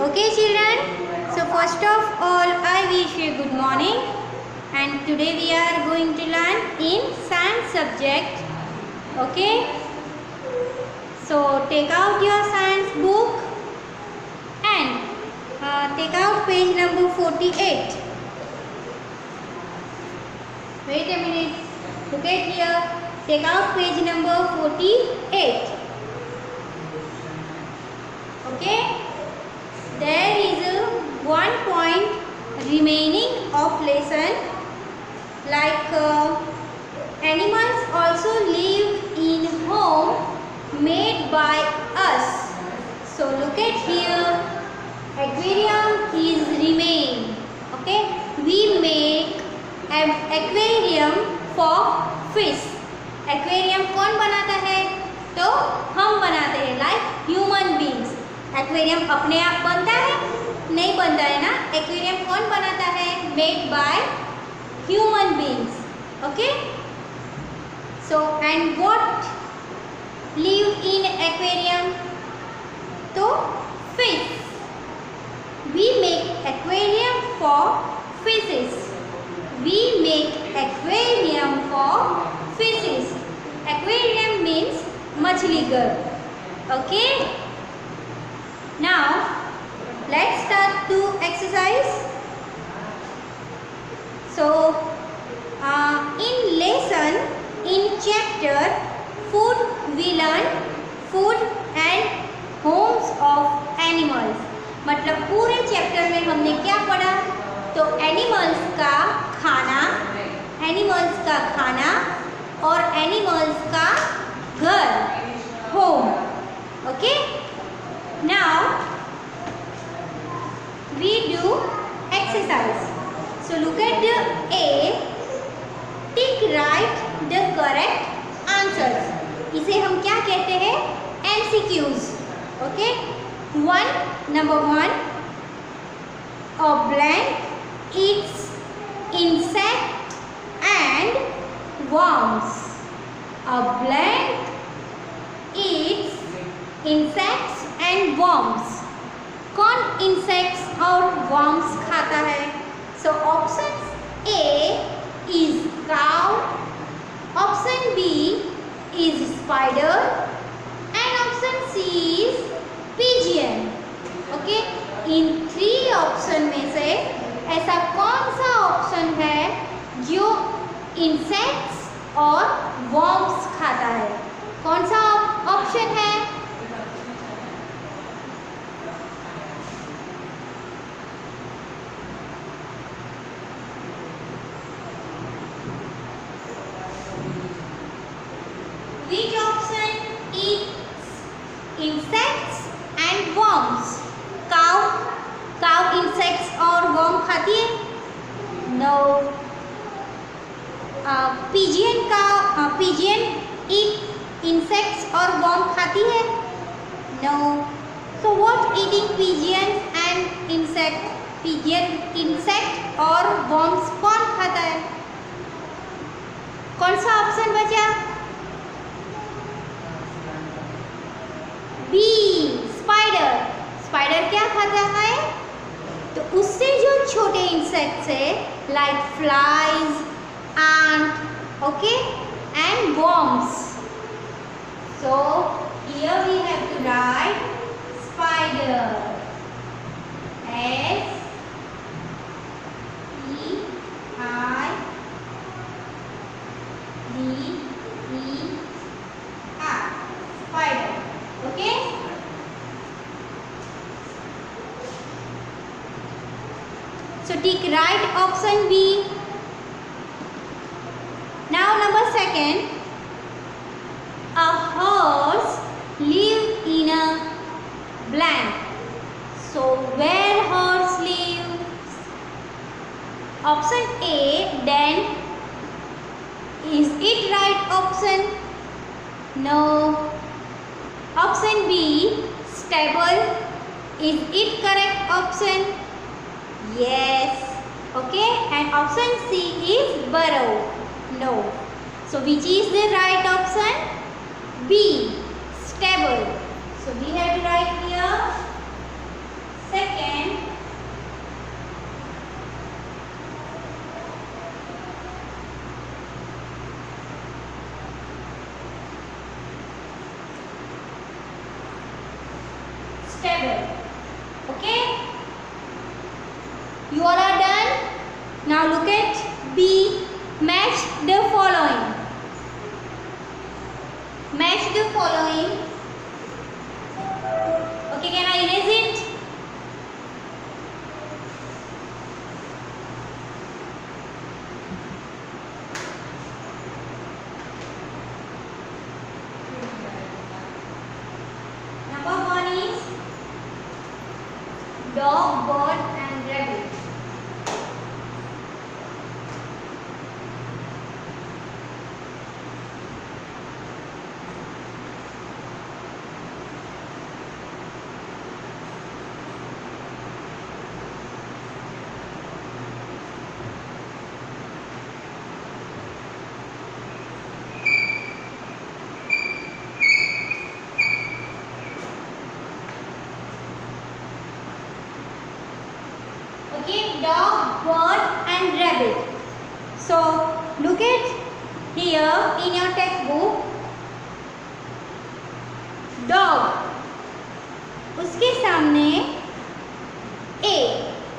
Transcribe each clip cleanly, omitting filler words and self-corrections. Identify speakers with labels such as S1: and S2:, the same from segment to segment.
S1: Okay children, so first of all I wish you good morning, and today we are going to learn in science subject. Okay, so take out your science book and take out page number 48. Wait a minute, look at here, take out page number 48. Okay, there is one point remaining of lesson, like animals also live in home made by us. So look at here, aquarium is remain. Okay, we make an aquarium for fish. aquarium कौन बनाता है? तो हम बनाते हैं, like human beings. Aquarium अपने आप बनता है? नहीं बनता है ना. एक्वेरियम कौन बनाता है? Made by human beings. Okay, so and what live in aquarium? तो fish. We make aquarium for fishes. We make aquarium for fishes. Aquarium means मछली घर. Okay, now let's start to exercise. So in lesson, in chapter food, we learn food and homes of animals. मतलब पूरे chapter में हमने क्या पढ़ा? तो animals का खाना, एनिमल्स का खाना और एनिमल्स का घर, home. Okay, now we do exercise. So look at the A, tick right the correct answers. इसे हम क्या कहते हैं? MCQs. Okay, number one, a blank eats insect and worms. A blank eats insects and worms. कौन insects और worms खाता है? So option A is cow, option B is spider and option C is pigeon. Okay, इन 3 option में से ऐसा कौन सा ऑप्शन है जो इंसेक्ट्स और वर्म्स खाता है? कौन सा ऑप्शन है? Which option eats insects and worms? Cow insects और worm खाती है? No. Pigeon eat insects और worm खाती है? No. So what eating pigeons and insect? Pigeon insect और worms कौन खाता है? कौन सा ऑप्शन बचा? B, spider. स्पाइडर क्या खाता है? तो उससे जो छोटे इंसेक्ट्स है, like flies, ant, okay, and worms. So here we have to write spider. S E I D E R, spider. Okay, so tick right option B. Now number second, a horse live in a blank. So where horse lives? Option A, den. Is it right option? No. Option B, stable. Is it correct option? Yes. Okay, and option C is burrow. No. So which is the right option? B, stable. So we have to write here second. stable. Okay? You all are done? Now look at B. Match the following. Match the following. Okay, can I erase it? Number 1 is dog, bird and rabbit. Okay, dog, bird and rabbit. So look at here in your textbook. Dog, उसके सामने A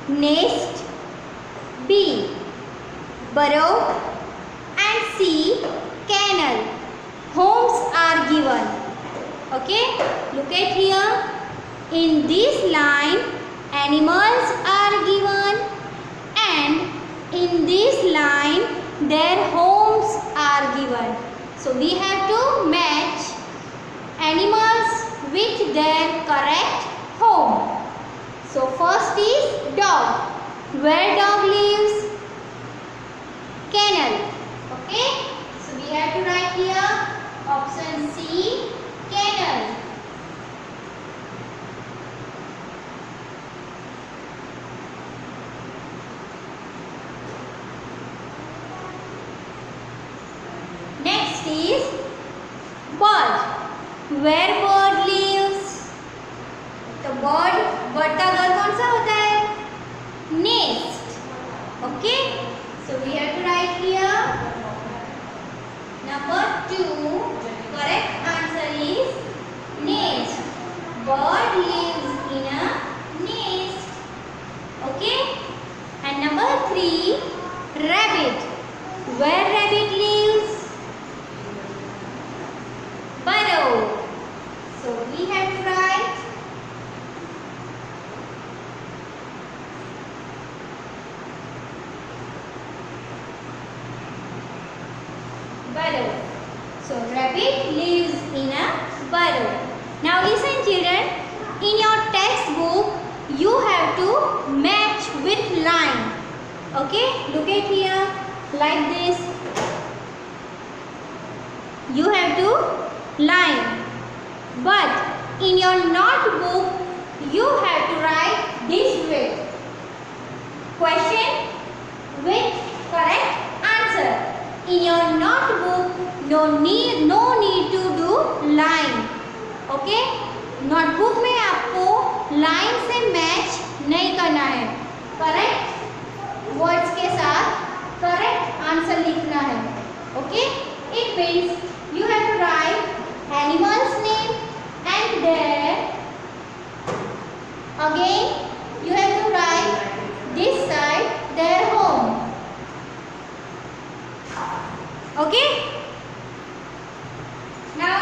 S1: nest, B burrow and C kennel. Homes are given. Okay, look at here. In this line animals are given and in this line their homes are given. So we have to match animals with their correct home. So first is dog. Where dog lives? Kennel. Okay. So we have to write here option C, kennel. Next is bird. Where bird lives? तो bird का घर कौन सा होता है? Nest. Okay. So we have to write here. Number 2. Correct answer is nest. Bird lives in a nest. Okay. And number 3. Rabbit. Where rabbit lives? Burrow. So we have to write burrow. So rabbit lives in a burrow. Now listen children, in your textbook you have to match with line. Okay, look at here like this. You have to line. But in your notebook you have to write this way. Question with correct answer. In your notebook no need to do line. Okay? Notebook में आपको line से match नहीं करना है, correct words के साथ correct answer लिखना है. Okay, it means you have to write animals name and there again you have to write this side there home. Okay, now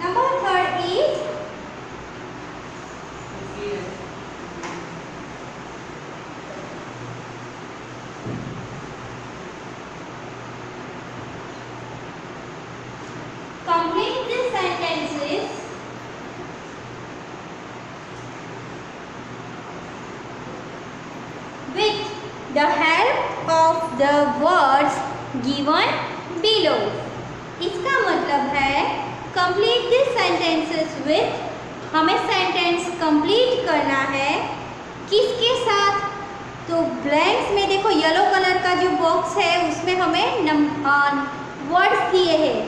S1: number 3 is complete the sentences with the help of the words given below. इसका मतलब है complete this sentences with, हमें sentence complete करना है किसके साथ? तो blanks में देखो येलो कलर का जो बॉक्स है उसमें हमें वर्ड्स दिए हैं,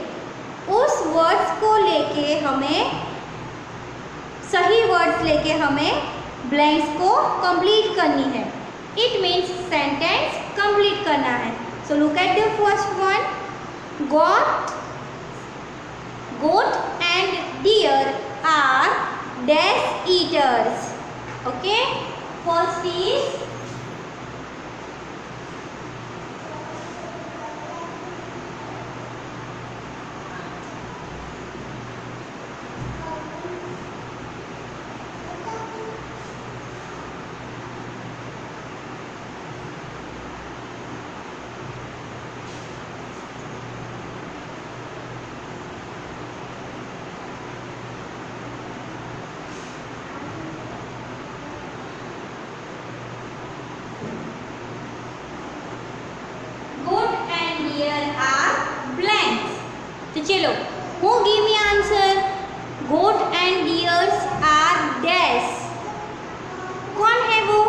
S1: उस वर्ड्स को लेके हमें सही वर्ड्स लेके हमें ब्लैंक्स को कंप्लीट करनी है. इट मीन्स सेंटेंस कंप्लीट करना है. So look at the first one. Goat and deer are dash eaters. Okay, first is तो चलो, who give me answer? Goat and deers are dash. कौन है वो?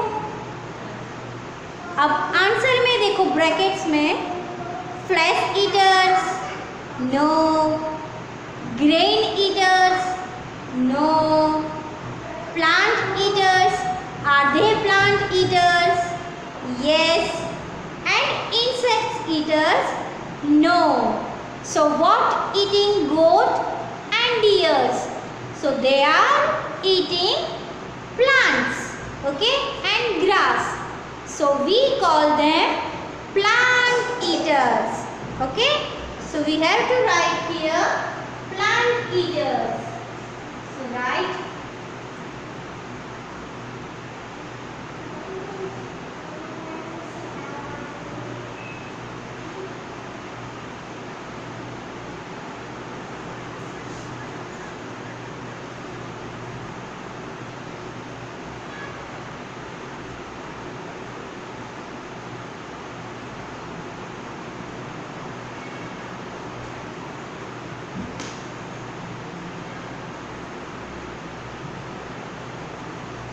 S1: अब आंसर में देखो ब्रैकेट्स में flesh eaters, no. Grain eaters, no. Plant eaters, are they plant eaters? Yes. And insects eaters? No. So what eating goat and deers? So they are eating plants, okay, and grass. So we call them plant eaters, okay. So we have to write here plant eaters. So write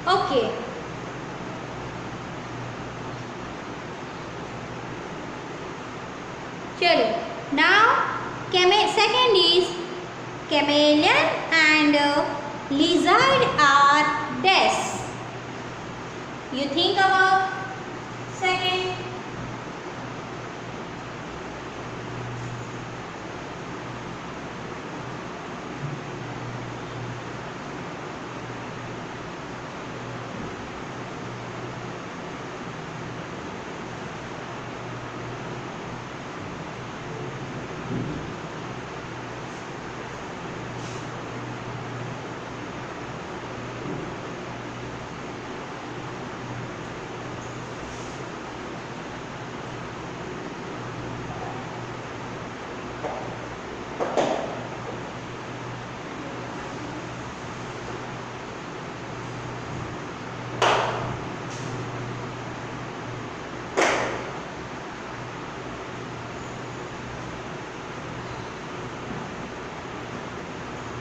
S1: okay. चलो, now second is chameleon and lizard are dash. You think about second.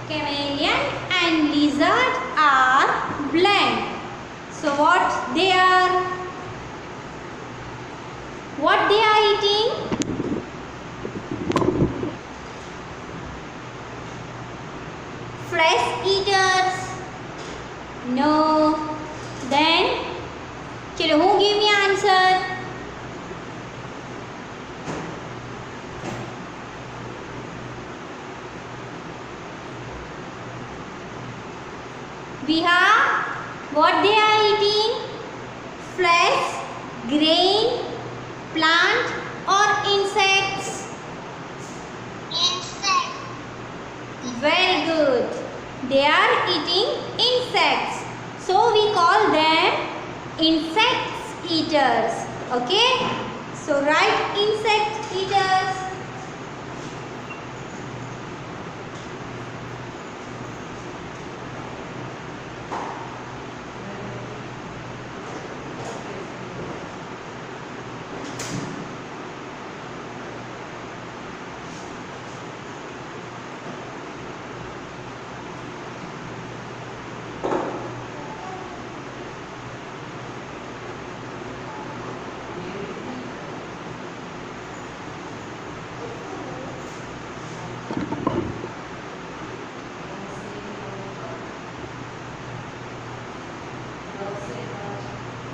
S1: Chameleon and lizard are blank. So what they are? What they are eating? Flesh eaters? No. Then, chalo, who give me answer? We have what they are eating? Flesh, grain, plant or insects?
S2: Insect.
S1: Very good. They are eating insects. So we call them insect eaters. Okay? So write insect eaters.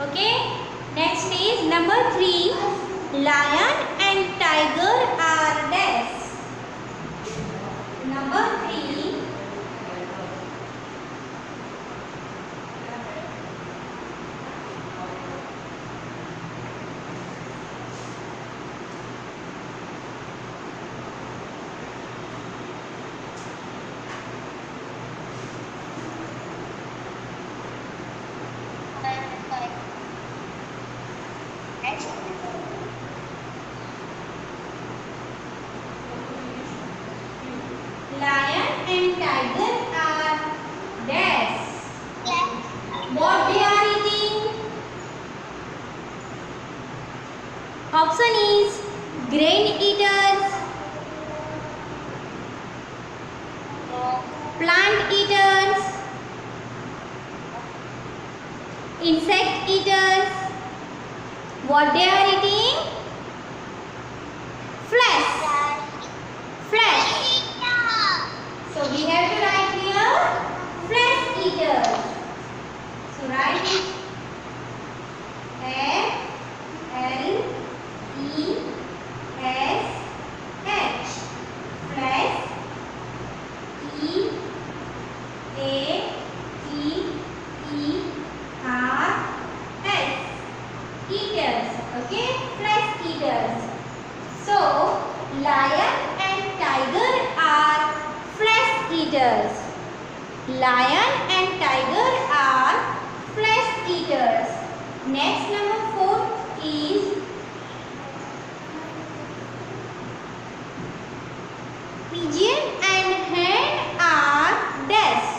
S1: Okay, next is number 3. Lion and tiger are dash. Number 3. plant eaters, insect eaters. What they are eating? Flesh. Flesh. So we have to write here flesh eaters. So write it F-L-E-S-H. Flesh. E-A-T-E-R-S. Eaters. Okay? Flesh eaters. So lion and tiger are flesh eaters. Lion and tiger are flesh eaters. Next, number 4 is pigeon and hen are dash.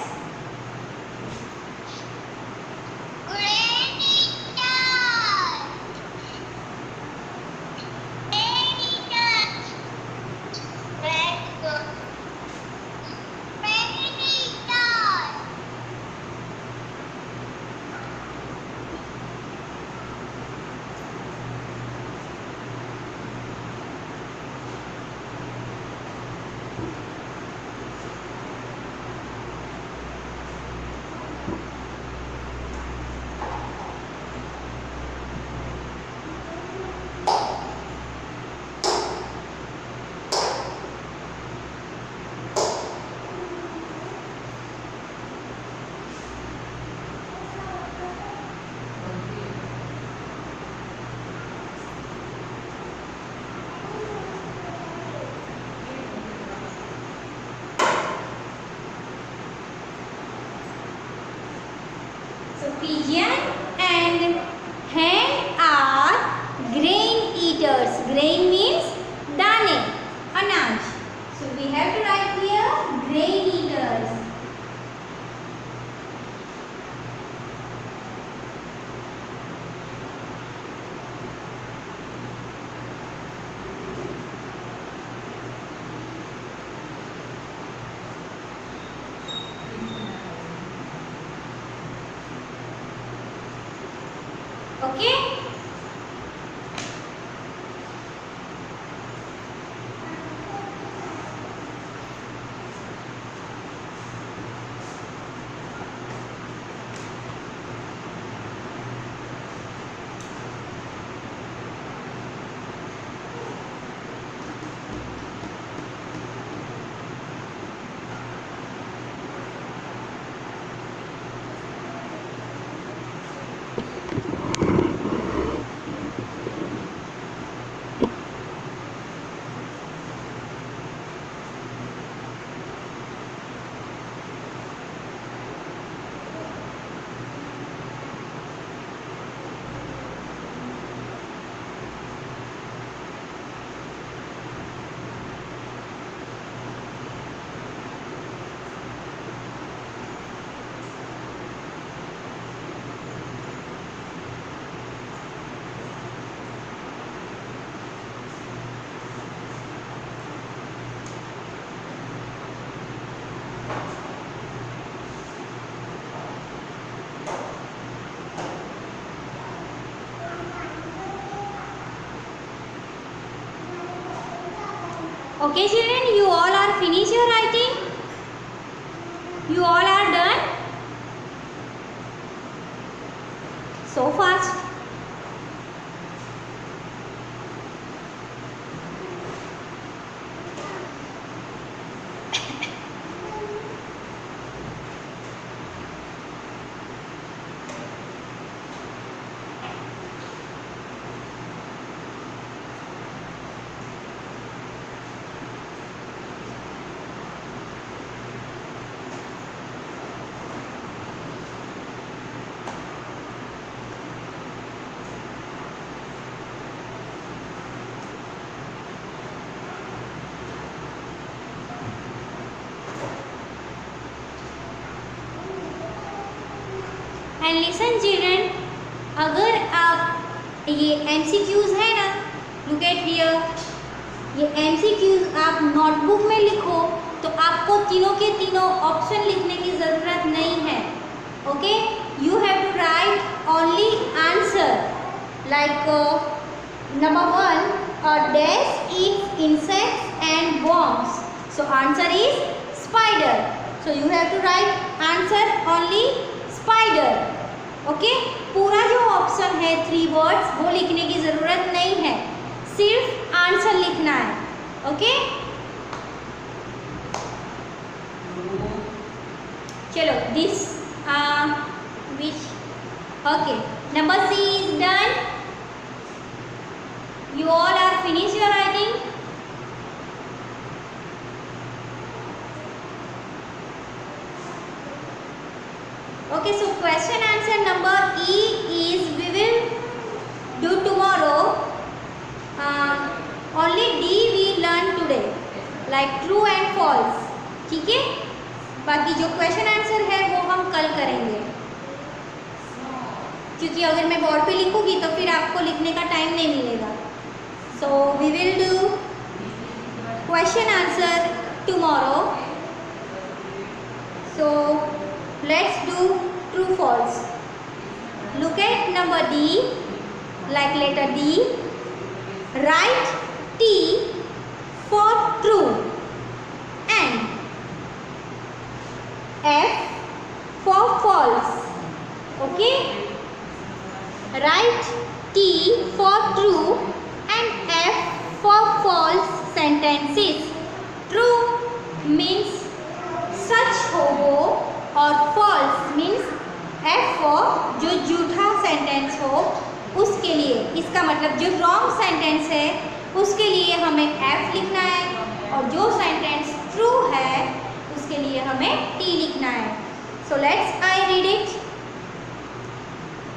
S1: So pigeon and hen are grain eaters. Grain means dane, anaj. So we have to write here grain eaters. Okay? Okay children, you all are finished your writing? You all are done? So fast. And listen children, अगर आप ये MCQs है ना, look at here, ये MCQs आप notebook में लिखो तो आपको तीनों के तीनों ऑप्शन लिखने की ज़रूरत नहीं है. Okay, you have to write only answer. Like number 1, a dash eats insects and worms. So answer is spider. So you have to write answer only spider. Okay, पूरा जो ऑप्शन है 3 वर्ड्स वो लिखने की ज़रूरत नहीं है, सिर्फ आंसर लिखना है. ओके, चलो this which. Okay, number C is done. You all are finished your writing. Okay, so question answer number E is we will do tomorrow. Only D we learn today, like true and false. ठीक है, बाकी जो question answer है वो हम कल करेंगे, क्योंकि अगर मैं बोर्ड पे लिखूंगी तो फिर आपको लिखने का टाइम नहीं मिलेगा. So we will do question answer tomorrow. So let's do true false. Look at number D, like letter D. Write T for true and F for false. Okay, write T for true and F for false sentences. True means सच हो वो, और false means F for जो झूठा sentence हो उसके लिए. इसका मतलब जो रॉन्ग सेंटेंस है उसके लिए हमें F लिखना है, और जो सेंटेंस ट्रू है उसके लिए हमें T लिखना है. So let's I read it.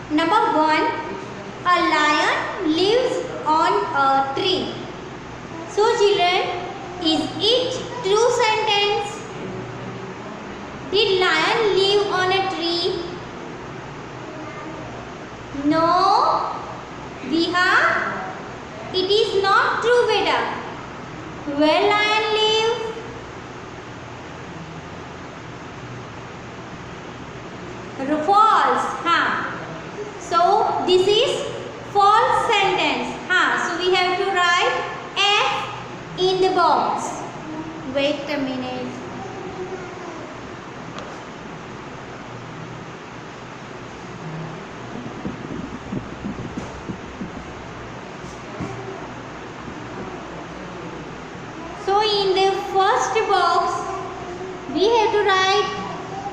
S1: Number 1, a lion lives on a tree. So children, is it true sentence? Did lion live on a tree? No, Viha, it is not true beta. Where lion live? False. So this is false sentence. So we have to write F in the box. Wait a minute. So in the first box we have to write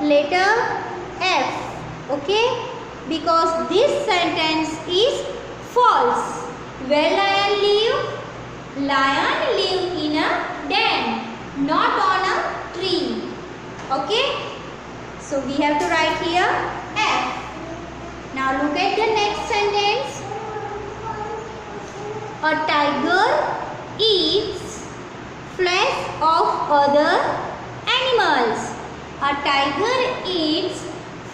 S1: letter F. Okay, because this sentence is false. Where lion live? Lion live in a den, not on a tree. Okay, so we have to write here F. Now look at the next sentence. A tiger eats flesh of other animals. A tiger eats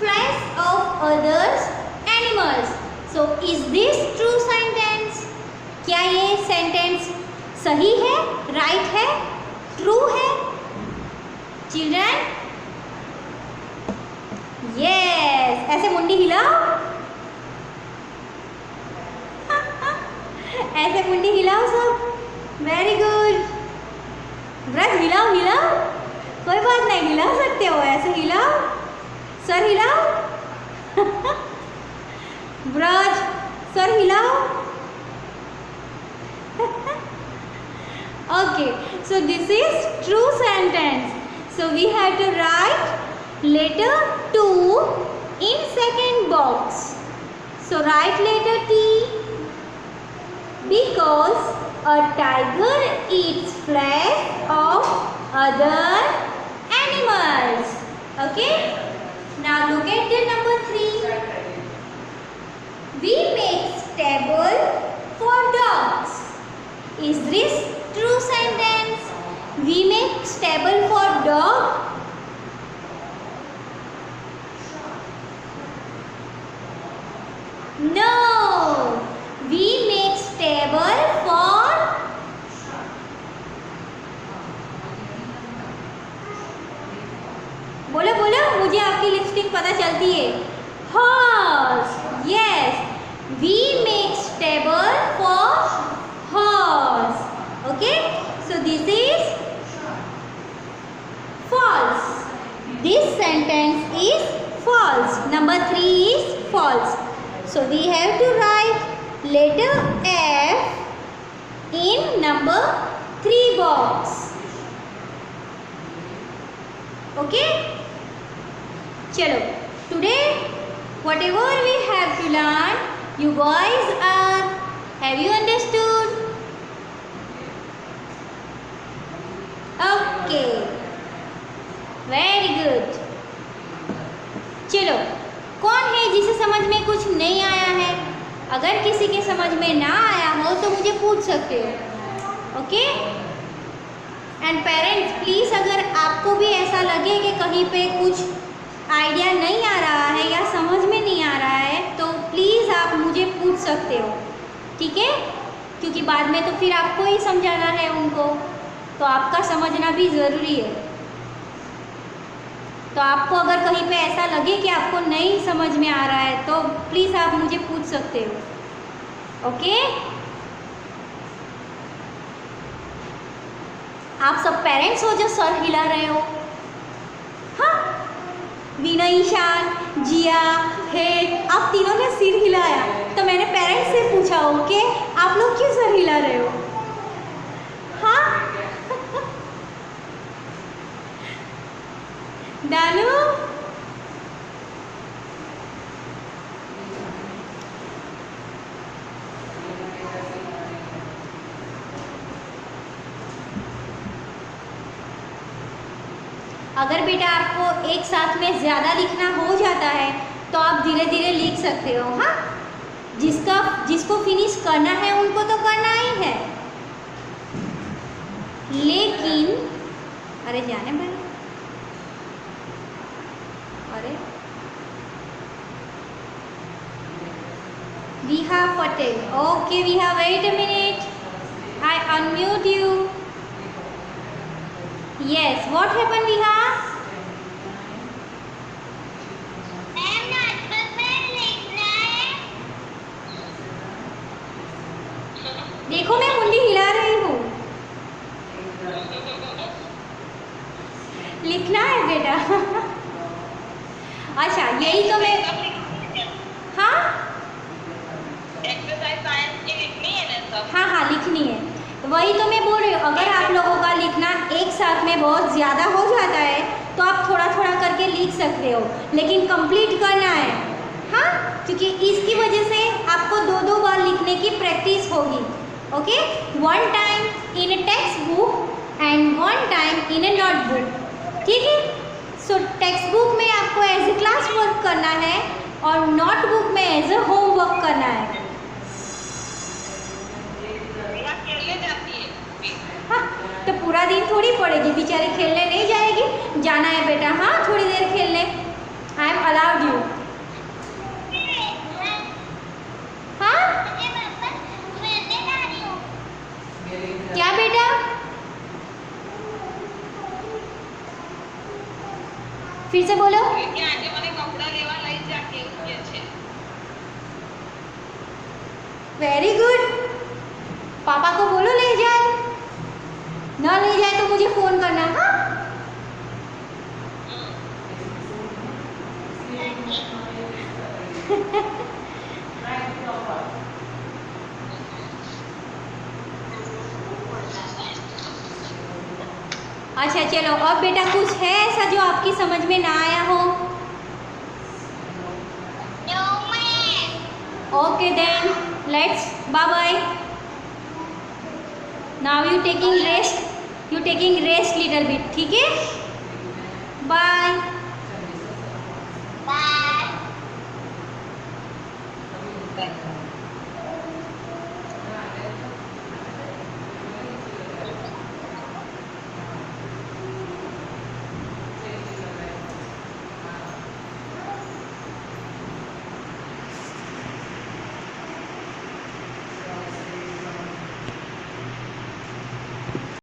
S1: flesh of others animals. So is this true sentence? क्या ये sentence सही है, right है, true है? Children, yes, ऐसे मुंडी हिलाओ. ऐसे मुंडी हिलाओ सब. Very good. ब्रज हिलाओ हिलाओ, कोई बात नहीं, हिला सकते हो, ऐसे हिलाओ. सर हिलाओ. ब्रज, सर हिलाओ. Okay, so this is true sentence. So we have to write letter 2 in second box. So write letter T, because a tiger eats flesh of other animals. Okay, now look at the number 3. We make stable for dogs. Is this true sentence? We make stable for dog. No, we make stable for पता चलती है? Horse, yes, we make stable for horse. Okay, so this is false. This sentence is false. Number 3 is false. So we have to write letter F in number 3 box. Okay? Chalo. Today whatever we have to learn, you boys have you understood? Okay. Very good. चलो, कौन है जिसे समझ में कुछ नहीं आया है? अगर किसी के समझ में ना आया हो तो मुझे पूछ सकते हो. ओके? एंड पेरेंट्स प्लीज़, अगर आपको भी ऐसा लगे कि कहीं पे कुछ आइडिया नहीं आ रहा है या समझ में नहीं आ रहा है तो प्लीज़ आप मुझे पूछ सकते हो. ठीक है? क्योंकि बाद में तो फिर आपको ही समझाना है उनको, तो आपका समझना भी ज़रूरी है. तो आपको अगर कहीं पे ऐसा लगे कि आपको नहीं समझ में आ रहा है तो प्लीज़ आप मुझे पूछ सकते हो. ओके? आप सब पेरेंट्स हो जो सर हिला रहे हो. हाँ, वीना, ईशान, जिया, हेड, आप तीनों ने सिर हिलाया तो मैंने पेरेंट्स से पूछा ओके आप लोग क्यों सर हिला रहे हो? हाँ. दानू, अगर बेटा आपको एक साथ में ज़्यादा लिखना हो जाता है तो आप धीरे धीरे लिख सकते हो. हाँ, जिसको फिनिश करना है उनको तो करना ही है, लेकिन अरे जाने भाई, अरे Viha Patel. Okay, Viha, wait a minute. I unmute you. Yes, what happened, Viha? देखो मैं मुंडी हिला रही हूँ. लिखना है बेटा. अच्छा, यही तो मैं, हाँ
S2: एक्सरसाइज साइंस की लिखनी है ना सब.
S1: हाँ लिखनी है. वही तो मैं बोल रही हूँ, अगर आप लोगों का लिखना एक साथ में बहुत ज़्यादा हो जाता है तो आप थोड़ा थोड़ा करके लिख सकते हो, लेकिन कंप्लीट करना है. हाँ, क्योंकि इसकी वजह से आपको 2-2 बार लिखने की प्रैक्टिस होगी. Okay, 1 time in A text book and 1 time in A notebook. ठीक है? सो टेक्स्ट बुक में आपको एज ए क्लास वर्क करना है और नोटबुक में एज ए होम वर्क करना है.
S2: खेलने जाती है.
S1: हाँ, तो पूरा दिन थोड़ी पड़ेगी, बेचारी खेलने नहीं जाएगी. जाना है बेटा, हाँ थोड़ी देर खेलने. I am allowed you. हाँ, क्या बेटा? फिर से बोलो.
S2: કે આજે મને કપડા લેવા લઈ જા કે એવું કે છે.
S1: Very good. पापा को बोलो ले जाए, ना ले जाए तो मुझे फोन करना. हाँ, अच्छा चलो, अब बेटा कुछ है ऐसा जो आपकी समझ में ना आया हो? Okay then let's bye bye. Now you taking rest little bit. ठीक है, बाय.